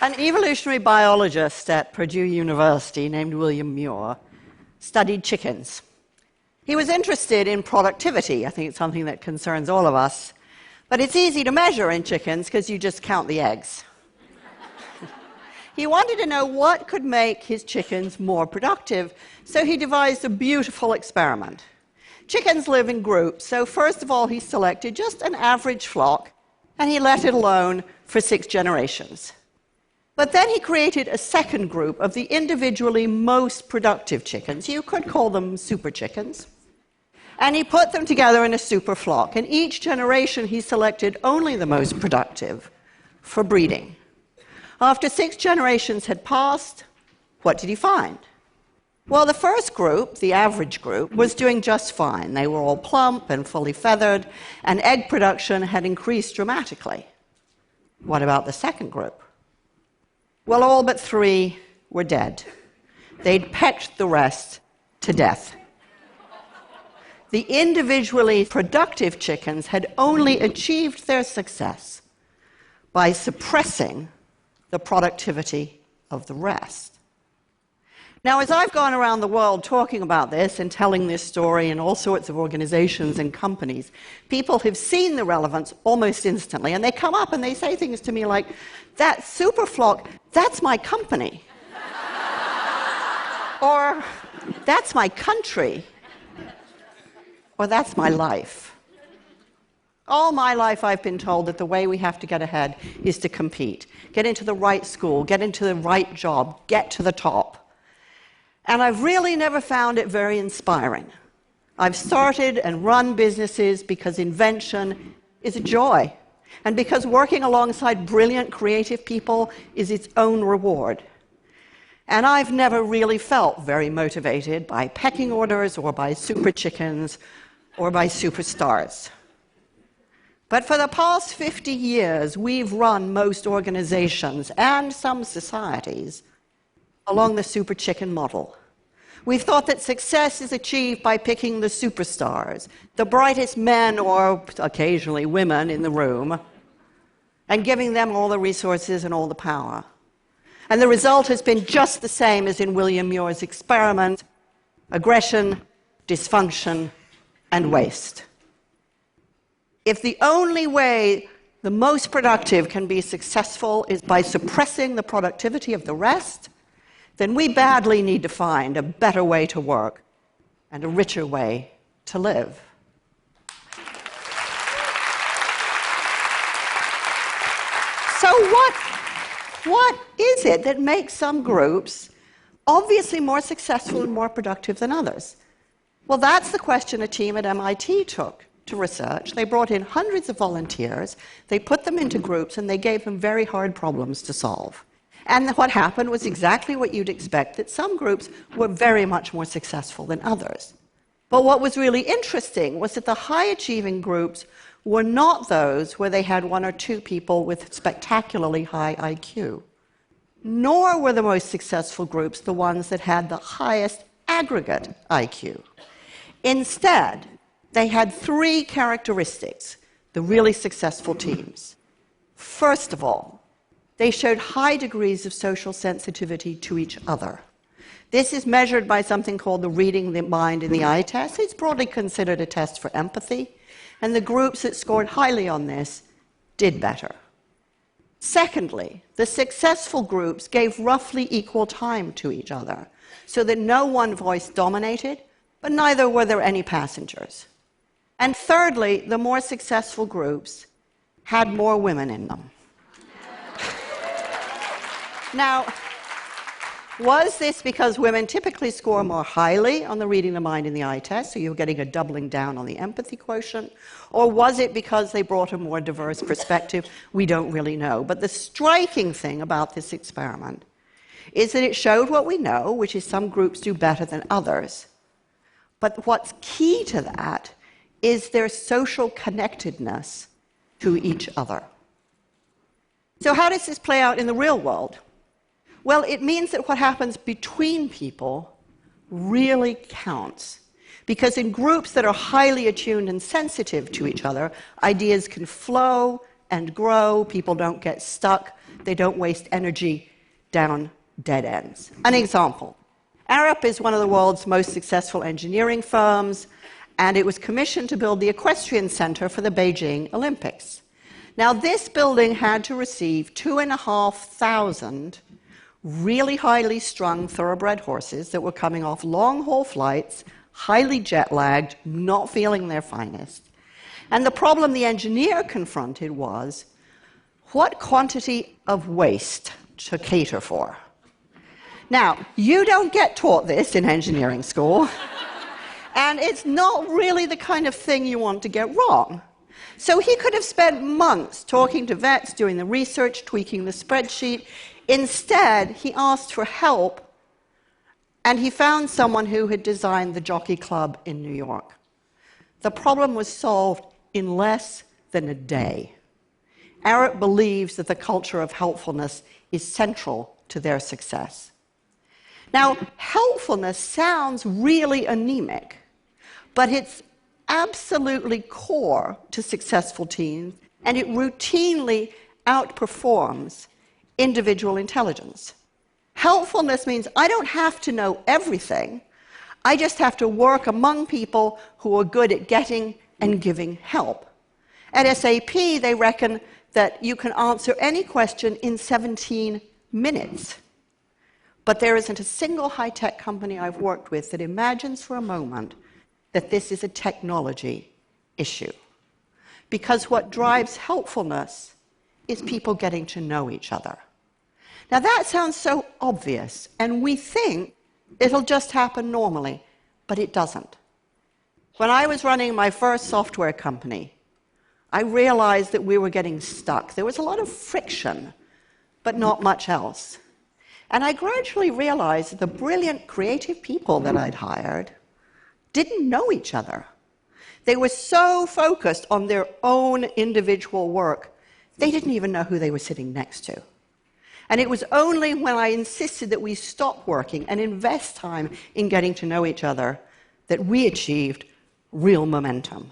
An evolutionary biologist at Purdue University named William Muir studied chickens. He was interested in productivity. I think it's something that concerns all of us. But it's easy to measure in chickens because you just count the eggs. He wanted to know what could make his chickens more productive, so he devised a beautiful experiment. Chickens live in groups, so first of all he selected just an average flock, and he let it alone for 6 generations. But then he created a second group of the individually most productive chickens. You could call them super chickens. And he put them together in a super flock, and each generation he selected only the most productive for breeding. After 6 generations had passed, what did he find? Well, the first group, the average group, was doing just fine. They were all plump and fully feathered, and egg production had increased dramatically. What about the second group? Well, all but 3 were dead. They'd pecked the rest to death. The individually productive chickens had only achieved their success by suppressing the productivity of the rest. Now, as I've gone around the world talking about this and telling this story in all sorts of organizations and companies, people have seen the relevance almost instantly, and they come up and they say things to me like, that super flock, that's my company. Or, that's my country. Or, that's my life. All my life I've been told that the way we have to get ahead is to compete. Get into the right school, get into the right job, get to the top. And I've really never found it very inspiring. I've started and run businesses because invention is a joy, and because working alongside brilliant creative people is its own reward. And I've never really felt very motivated by pecking orders or by super chickens or by superstars. But for the past 50 years, we've run most organizations and some societies along the super chicken model. We've thought that success is achieved by picking the superstars, the brightest men or occasionally women in the room, and giving them all the resources and all the power. And the result has been just the same as in William Muir's experiment: aggression, dysfunction, and waste. If the only way the most productive can be successful is by suppressing the productivity of the rest, then we badly need to find a better way to work and a richer way to live. So what is it that makes some groups obviously more successful and more productive than others? Well, that's the question a team at MIT took to research. They brought in hundreds of volunteers, they put them into groups, and they gave them very hard problems to solve. And what happened was exactly what you'd expect, that some groups were very much more successful than others. But what was really interesting was that the high-achieving groups were not those where they had 1 or 2 people with spectacularly high IQ, nor were the most successful groups the ones that had the highest aggregate IQ. Instead, they had 3 characteristics, the really successful teams. First of all, they showed high degrees of social sensitivity to each other. This is measured by something called the reading the mind in the eye test. It's broadly considered a test for empathy, and the groups that scored highly on this did better. Secondly, the successful groups gave roughly equal time to each other, so that no one voice dominated, but neither were there any passengers. And thirdly, the more successful groups had more women in them. Now, was this because women typically score more highly on the reading the mind in the eye test, so you're getting a doubling down on the empathy quotient? Or was it because they brought a more diverse perspective? We don't really know. But the striking thing about this experiment is that it showed what we know, which is some groups do better than others. But what's key to that is their social connectedness to each other. So how does this play out in the real world? Well, it means that what happens between people really counts. Because in groups that are highly attuned and sensitive to each other, ideas can flow and grow, people don't get stuck, They don't waste energy down dead ends. An example. Arup is one of the world's most successful engineering firms, and it was commissioned to build the equestrian center for the Beijing Olympics. Now, this building had to receive 2,500 really highly strung thoroughbred horses that were coming off long-haul flights, highly jet-lagged, not feeling their finest. And the problem the engineer confronted was, what quantity of waste to cater for? Now, you don't get taught this in engineering school, and it's not really the kind of thing you want to get wrong. So he could have spent months talking to vets, doing the research, tweaking the spreadsheet. Instead, he asked for help, and he found someone who had designed the Jockey Club in New York. The problem was solved in less than a day. Arup believes that the culture of helpfulness is central to their success. Now, helpfulness sounds really anemic, but it's absolutely core to successful teams, and it routinely outperforms individual intelligence. Helpfulness means I don't have to know everything. I just have to work among people who are good at getting and giving help. At SAP, they reckon that you can answer any question in 17 minutes. But there isn't a single high-tech company I've worked with that imagines for a moment that this is a technology issue. Because what drives helpfulness is people getting to know each other. Now that sounds so obvious, and we think it'll just happen normally, but it doesn't. When I was running my first software company, I realized that we were getting stuck. There was a lot of friction, but not much else. And I gradually realized that the brilliant creative people that I'd hired didn't know each other. They were so focused on their own individual work, they didn't even know who they were sitting next to. And it was only when I insisted that we stop working and invest time in getting to know each other that we achieved real momentum.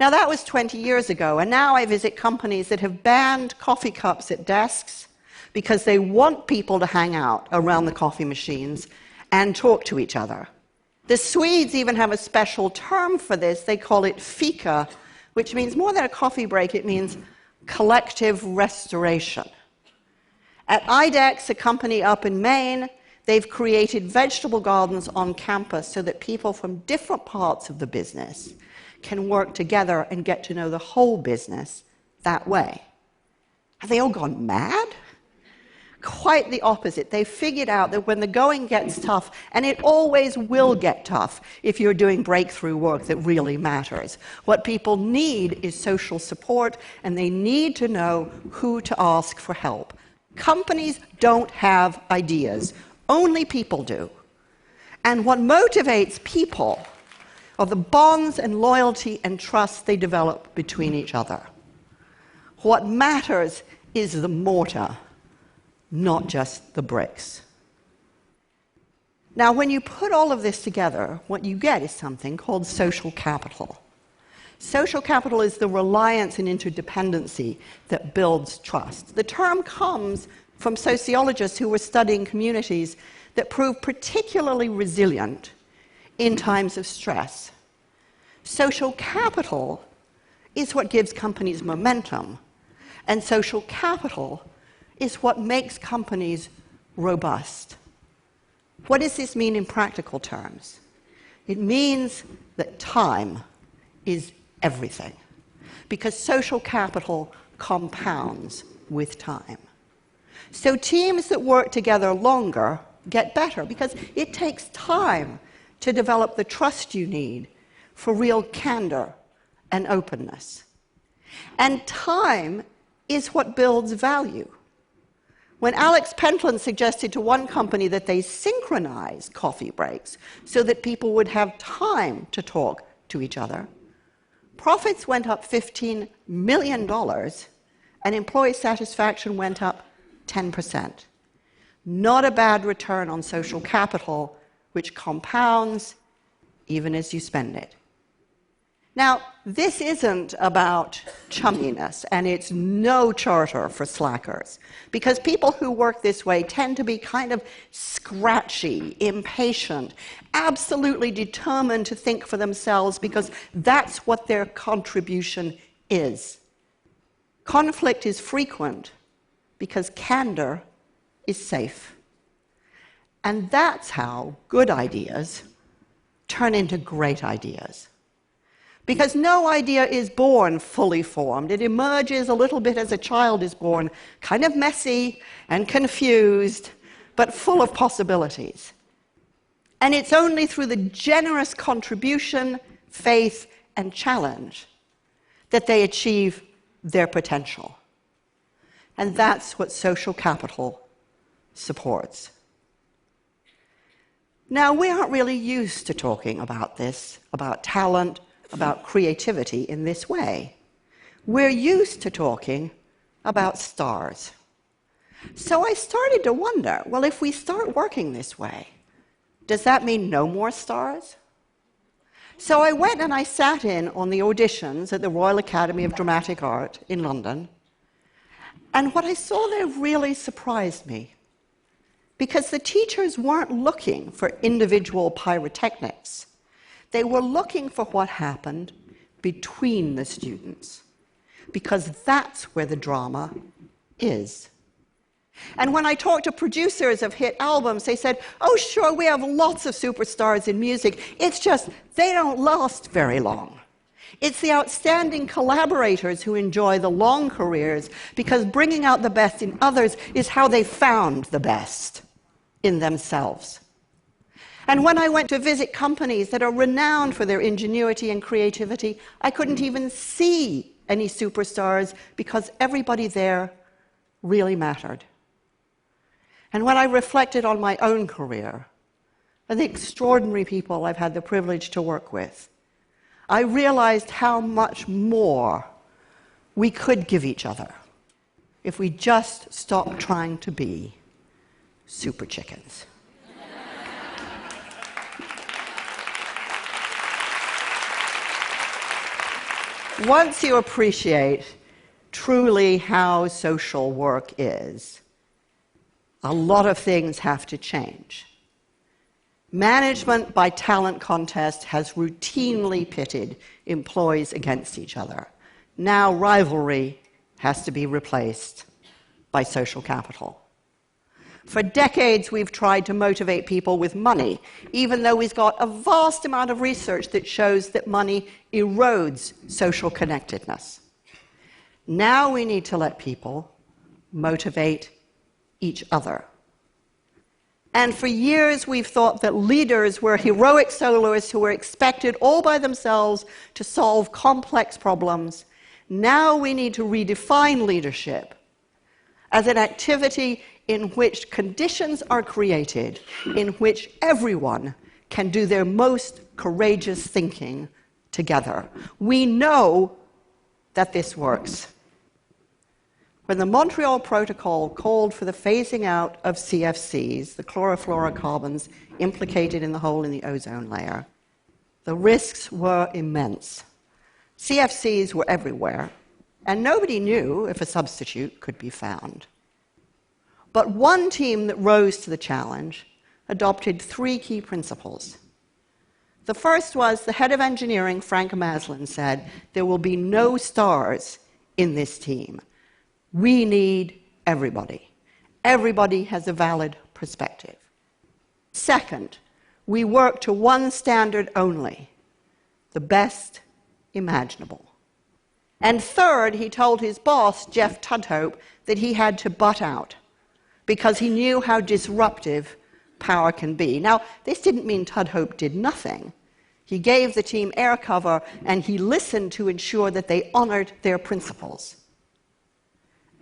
Now, that was 20 years ago, and now I visit companies that have banned coffee cups at desks because they want people to hang out around the coffee machines and talk to each other. The Swedes even have a special term for this. They call it fika, which means more than a coffee break, it means collective restoration. At IDEX, a company up in Maine, they've created vegetable gardens on campus so that people from different parts of the business can work together and get to know the whole business that way. Have they all gone mad? Quite the opposite. They figured out that when the going gets tough, and it always will get tough if you're doing breakthrough work that really matters, what people need is social support, and they need to know who to ask for help. Companies don't have ideas. Only people do. And what motivates people are the bonds and loyalty and trust they develop between each other. What matters is the mortar, not just the bricks. Now, when you put all of this together, what you get is something called social capital. Social capital is the reliance and interdependency that builds trust. The term comes from sociologists who were studying communities that prove particularly resilient in times of stress. Social capital is what gives companies momentum, and social capital is what makes companies robust. What does this mean in practical terms? It means that time is everything, because social capital compounds with time. So teams that work together longer get better, because it takes time to develop the trust you need for real candor and openness. And time is what builds value. When Alex Pentland suggested to one company that they synchronize coffee breaks so that people would have time to talk to each other, profits went up $15 million and employee satisfaction went up 10%. Not a bad return on social capital, which compounds even as you spend it. Now, this isn't about chumminess, and it's no charter for slackers, because people who work this way tend to be kind of scratchy, impatient, absolutely determined to think for themselves because that's what their contribution is. Conflict is frequent because candor is safe. And that's how good ideas turn into great ideas. Because no idea is born fully formed. It emerges a little bit as a child is born, kind of messy and confused, but full of possibilities. And it's only through the generous contribution, faith, and challenge that they achieve their potential. And that's what social capital supports. Now, we aren't really used to talking about this, about talent, about creativity in this way. We're used to talking about stars. So I started to wonder, well, if we start working this way, does that mean no more stars? So I went and I sat in on the auditions at the Royal Academy of Dramatic Art in London, and what I saw there really surprised me, because the teachers weren't looking for individual pyrotechnics. They were looking for what happened between the students, because that's where the drama is. And when I talked to producers of hit albums, they said, oh, sure, we have lots of superstars in music. It's just they don't last very long. It's the outstanding collaborators who enjoy the long careers, because bringing out the best in others is how they found the best in themselves. And when I went to visit companies that are renowned for their ingenuity and creativity, I couldn't even see any superstars because everybody there really mattered. And when I reflected on my own career and the extraordinary people I've had the privilege to work with, I realized how much more we could give each other if we just stopped trying to be super chickens. Once you appreciate truly how social work is, a lot of things have to change. Management by talent contest has routinely pitted employees against each other. Now rivalry has to be replaced by social capital. For decades, we've tried to motivate people with money, even though we've got a vast amount of research that shows that money erodes social connectedness. Now we need to let people motivate each other. And for years, we've thought that leaders were heroic soloists who were expected all by themselves to solve complex problems. Now we need to redefine leadership as an activity in which conditions are created, in which everyone can do their most courageous thinking together. We know that this works. When the Montreal Protocol called for the phasing out of CFCs, the chlorofluorocarbons implicated in the hole in the ozone layer, the risks were immense. CFCs were everywhere, and nobody knew if a substitute could be found. But one team that rose to the challenge adopted 3 key principles. The first was the head of engineering, Frank Maslin, said, there will be no stars in this team. We need everybody. Everybody has a valid perspective. Second, we work to one standard only, the best imaginable. And third, he told his boss, Jeff Tudhope, that he had to butt out, because he knew how disruptive power can be. Now, this didn't mean Tudhope did nothing. He gave the team air cover, and he listened to ensure that they honored their principles.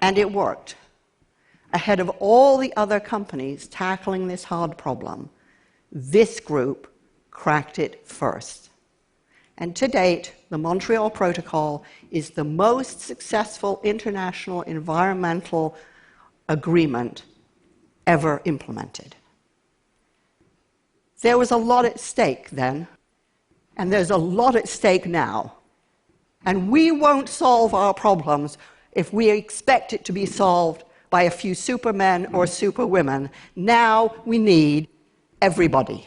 And it worked. Ahead of all the other companies tackling this hard problem, this group cracked it first. And to date, the Montreal Protocol is the most successful international environmental agreement ever implemented. There was a lot at stake then, and there's a lot at stake now And we won't solve our problems if we expect it to be solved by a few supermen or superwomen. Now we need everybody.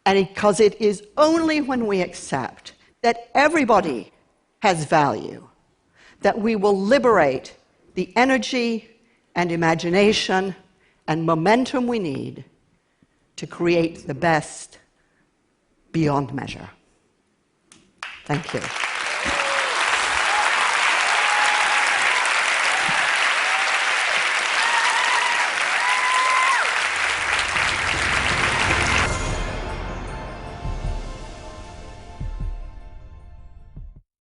And because it is only when we accept that everybody has value that we will liberate the energy and imagination and momentum we need to create the best beyond measure. Thank you.